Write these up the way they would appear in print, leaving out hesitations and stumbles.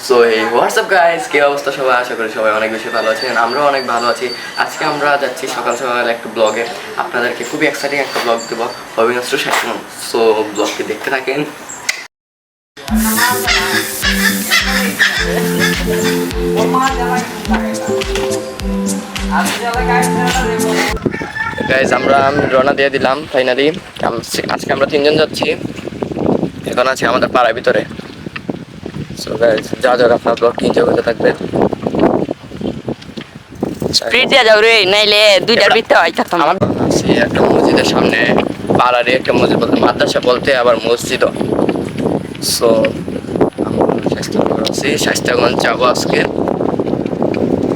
So এই WhatsApp guys, কি অবস্থা সবাই? আশা করি সবাই অনেক বেশি ভালো আছেন, আমরাও অনেক ভালো আছি। আজকে আমরা যাচ্ছি সকাল সকাল একটা ব্লগে, আপনাদেরকে খুবই এক্সাইটিং একটা ব্লগ দেবো অবিনাশ শাসন। সো ব্লগটি দেখতে থাকেন। গাইস আমরা রওনা দিয়ে দিলাম ফাইনালি। আজকে আমরা 3 জন যাচ্ছি, এখন আছে আমাদের পাড়ার ভিতরে। সো গাইস যা যা আপনারা ব্লগ এনজয় করতে থাকবেন। স্পিড দিয়ে যাও রে, নাইলে দুইটার ভিতরে আইতাম। আমার আছে একটা মসজিদের সামনে, পাড়ারে একটা মসজিদ বলতে মাদ্রাসা বলতে আবার মসজিদও। সো আমরা স্বাস্থ্যগঞ্জ যাবো আজকে,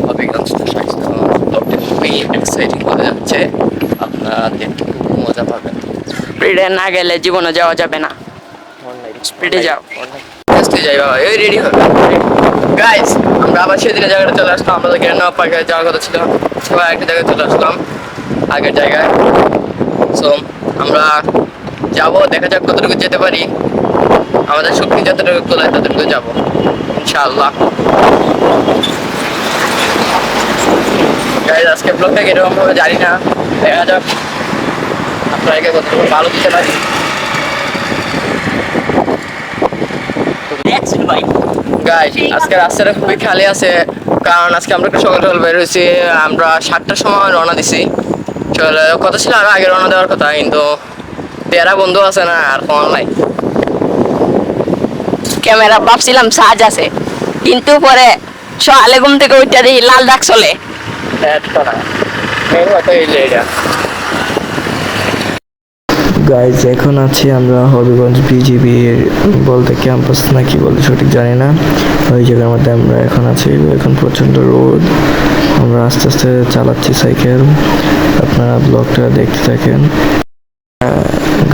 হবিগঞ্জ টু স্বাস্থ্যগঞ্জ। ব্লগটি খুবই এক্সাইটিং হতে যাচ্ছে, আপনারা দেখতে খুব মজা পাবেন। স্পিডে না গেলে জীবনে যাওয়া যাবে না, স্পিডে যাও। আজকে যাই বাবা, এই রেডি হবে গাইস। আমরা আবার সেদিনের জায়গাটা চলে আসলাম, আমাদের গ্র্যান্ড পার্কে যাওয়ার কথা ছিল, সবাই একটা জায়গায় চলে আসলাম আগের জায়গায়। সো আমরা যাবো, দেখা যাক কতটুকু যেতে পারি, আমাদের শক্তি যতটুকু তোলায় ততটুকু যাবো ইনশাআল্লাহ। গাইস আজকে ব্লগটা কিরকম ভাবে জানি না, দেখা যাক আপনাদেরকে কতটুকু ভালো দিতে পারি। গাইস আজকে রাস্তাটা খুবই খালি আছে, কারণ আজকে আমরা একটু সকাল সকাল বের হয়েছি। আমরা 7টার সময় রওনা দিছি, চলে কথা ছিল আরো আগে রওনা দেওয়ার কথা, কিন্তু তেরা বন্ধু আছে না, আর ফোন নাই। ক্যামেরা ভাবছিলাম সাজ আছে, কিন্তু পরে সকালে ঘুম থেকে উঠতে দেখি লাল দাগ চলে। গাইজ এখন আছি আমরা হবিগঞ্জ বিজিবির বলতে ক্যাম্পাস না কি বলতে সঠিক জানি না, ওই জায়গার মধ্যে আমরা এখন আছি। এখন প্রচণ্ড রোদ, আমরা আস্তে আস্তে চালাচ্ছি সাইকেল, আপনারা ব্লগটা দেখতে থাকেন।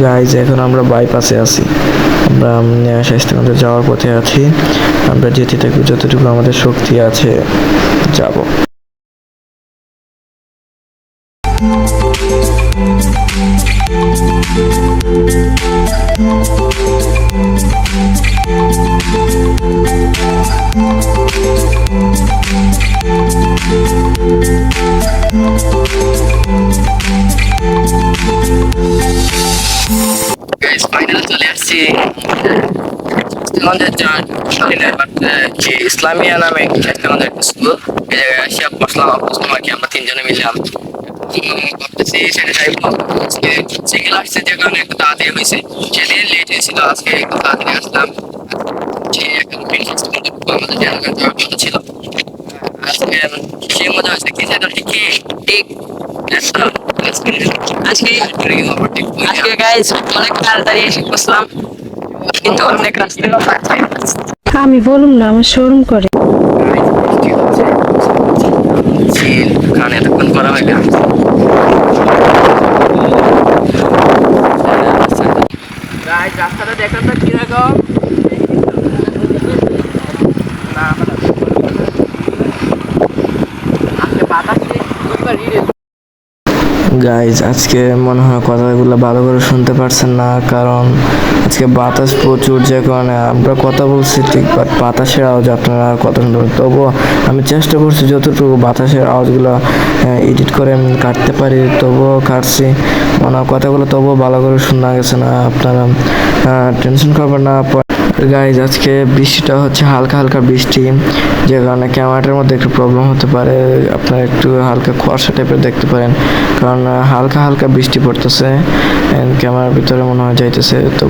গাইজ এখন আমরা বাইপাসে আছি, আমরা স্বাস্থ্যকেন্দ্রে যাওয়ার পথে আছি। আমরা যেতে থাকি, যতটুকু আমাদের শক্তি আছে যাব। গাইস ফাইনাল চলে আসছি ইসলামিয়া নামে আমাদের একটা স্কুল, এই জায়গায় আসি বসলাম আর কি, আমরা 3 জনে মিললাম। ভাবতেছি সেটা যাইব, সিঙ্গেল আসছে যে কারণে একটু তাড়াতাড়ি হয়েছে, সেদিন লেট হয়েছিল, আজকে একটু তাড়াতাড়ি আসলাম। আমাদের জায়গায় যাওয়ার কথা ছিল, আজকে সে মজা হয়েছে। কি সেটা ঠিক ঠিক আজকে গাইস অনেক তাড়াতাড়ি এসে বসলাম, কিন্তু অনেক রাস্তা। আমি বলুম না, আমার শোরুম করে। কারণ এতক্ষণ করা হয় না। রাস্তাটা দেখার তো কিরকম গাইজ আজকে মনে হয় কথাগুলো ভালো করে শুনতে পারছেন না, কারণ আজকে বাতাস প্রচুর, যে কারণে আমরা কথা বলছি ঠিক, বাট বাতাসের আওয়াজ আপনারা কথা শুনতে পারেন। তবুও আমি চেষ্টা করছি যতটুকু বাতাসের আওয়াজগুলো এডিট করে কাটতে পারি, তবুও কাটছি। মনে হয় কথাগুলো তবুও ভালো করে শোনা গেছে না, আপনারা টেনশন করবেন না। গাইজ আজকে বৃষ্টিটা হচ্ছে হালকা হালকা বৃষ্টি, যে কারণে ক্যামেরাটার মধ্যে একটু প্রবলেম হতে পারে, আপনারা একটু হালকা কুয়াশা টাইপের দেখতে পারেন, কারণ হালকা হালকা বৃষ্টি পড়তেছে, ক্যামেরার ভিতরে মনে হয় যাইতেছে। তো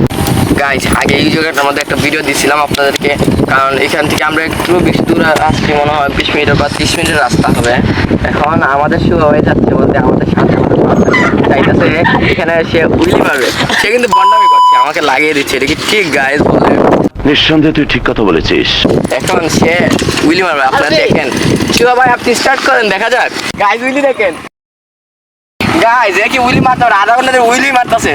গাইজ আগে এই জায়গাটার মধ্যে একটা ভিডিও দিয়েছিলাম আপনাদেরকে, কারণ এখান থেকে আমরা একটু বেশি দূর আসছি, মনে হয় 20 মিনিট বা 30 মিনিটের রাস্তা হবে। এখন আমাদের শুরু হয়ে যাচ্ছে বলতে আমাদের সাথে চাইতেছে এখানে সে উইলি মারবে, সে কিন্তু বন্ডামি করছে, আমাকে লাগিয়ে দিচ্ছে। এটা কি ঠিক গাইজ? বলে নিঃসন্দেহে তুই ঠিক কথা বলেছিস। এখন সে উইলি মারবে, আপনারা দেখেন। শিবা ভাই আপনি স্টার্ট করেন, দেখা যাক। গাইজ উইলি দেখেন, গাইজ এ কি উইলি মারতে হবে, আধা ঘন্টা উইলি মারতেছে।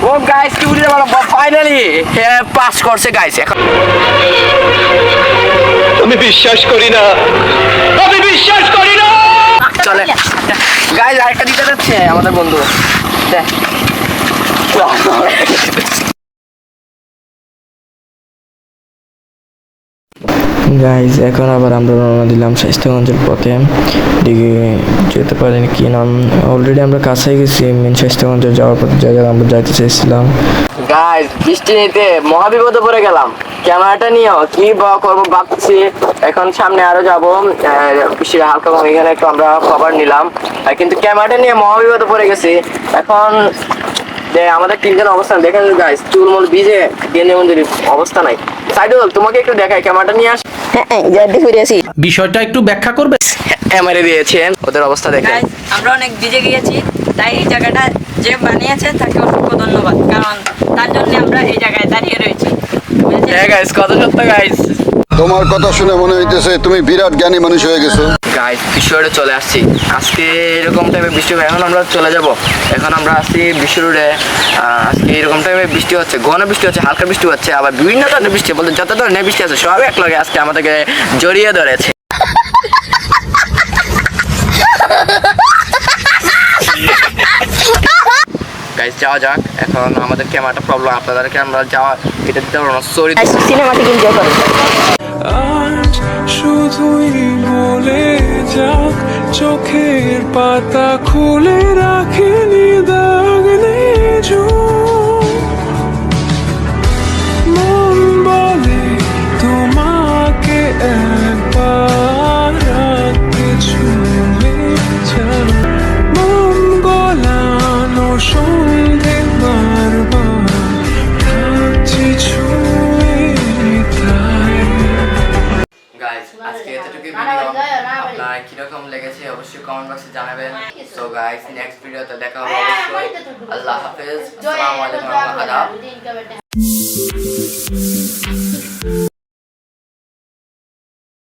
ও গাইজ কি উইলি মারলো, ফাইনালি হে পাস করছে গাইজ। এখন আমি বিশ্বাস করি না, আমি বিশ্বাস করি না। চলে গাইজ আরেকটা দিতে যাচ্ছে আমাদের বন্ধু, দেখ গাইজ এখন আবার আমরা রওনা দিলাম স্বাস্থ্যগঞ্জের পথে। দিকে যেতে পারিনি কি নাম, অলরেডি আমরা কাছেই গেছি মেন স্বাস্থ্যগঞ্জে যাওয়ার পথে যে জায়গায় আমরা যাইতে চাইছিলাম। গাইস বৃষ্টি নিতে মহাবিপদে পড়ে গেলাম। ক্যামেরাটা নিয়েও কি বা করবো ভাবছি। এখন সামনে আরো যাবো, বৃষ্টি হালকা কম, এখানে একটু আমরা খবর নিলাম, কিন্তু ক্যামেরাটা নিয়ে মহাবিপদে পড়ে গেছি। এখন যে আমাদের তিনজন অবস্থান দেখেন গাইস, চুলমুল ভিজে গেন্দে মন্দির অবস্থা নাই। সাইডুল তোমাকে একটু দেখাই, ক্যামেরাটা নিয়ে আস। বিষয়টা একটু ব্যাখ্যা করবে? এমআরএ দিয়েছেন, ওদের অবস্থা দেখেন। Guys, আমরা অনেক ভিজে গিয়েছি, তাই এই জায়গাটা যে বানিয়েছে তাকে অসংখ্য ধন্যবাদ, কারণ তার জন্য আমরা এই জায়গায় দাঁড়িয়ে রয়েছি। বুঝেছেন? হ্যাঁ গাইস, কত সত্য গাইস। তোমার কথা শুনে মনে হইতেছে তুমি বিরাট জ্ঞানী মানুষ হয়ে গেছো। গাইস বিশ্ব রোডে চলে আসছি। আজকে এরকম টাইপের বৃষ্টি হবে, এখন আমরা চলে যাব। এখন আমরা আসছি বিশ্ব রোডে। আজকে এরকম টাইপের বৃষ্টি হচ্ছে, ঘন বৃষ্টি হচ্ছে, হালকা বৃষ্টি হচ্ছে, আবার বিভিন্ন ধরনের বৃষ্টি, বলতে যত ধরনের বৃষ্টি আছে সব এক লগে আজকে আমাদেরকে জড়িয়ে ধরেছে। গাইস যাওয়া যাক। এখন আমাদের ক্যামেরাটা প্রবলেম, আপনাদেরকে আমরা যাওয়া এটা দিতে পারবো না, সরি। সিনেমাটিক এনজয় করো। আজ শুধুই বলে যাক, চোখের পাতা খুলে রাখিনি দাগ নেই। মন বলে তোমাকে একবার রাখতে ছুঁয়ে যাও। মন গলানো সন্ধে বারবার থাকছি ছুঁয়ে তাই। গাইস আজকে এতটুকু ভিডিও, আপনার কিরকম লেগেছে অবশ্যই কমেন্ট বক্সে জানাবেন। সো গাইস নেক্সট ভিডিওতে দেখা হবে অবশ্যই। আল্লাহ হাফেজ, আসসালামু আলাইকুম ওয়া রাহমাতুল্লাহ।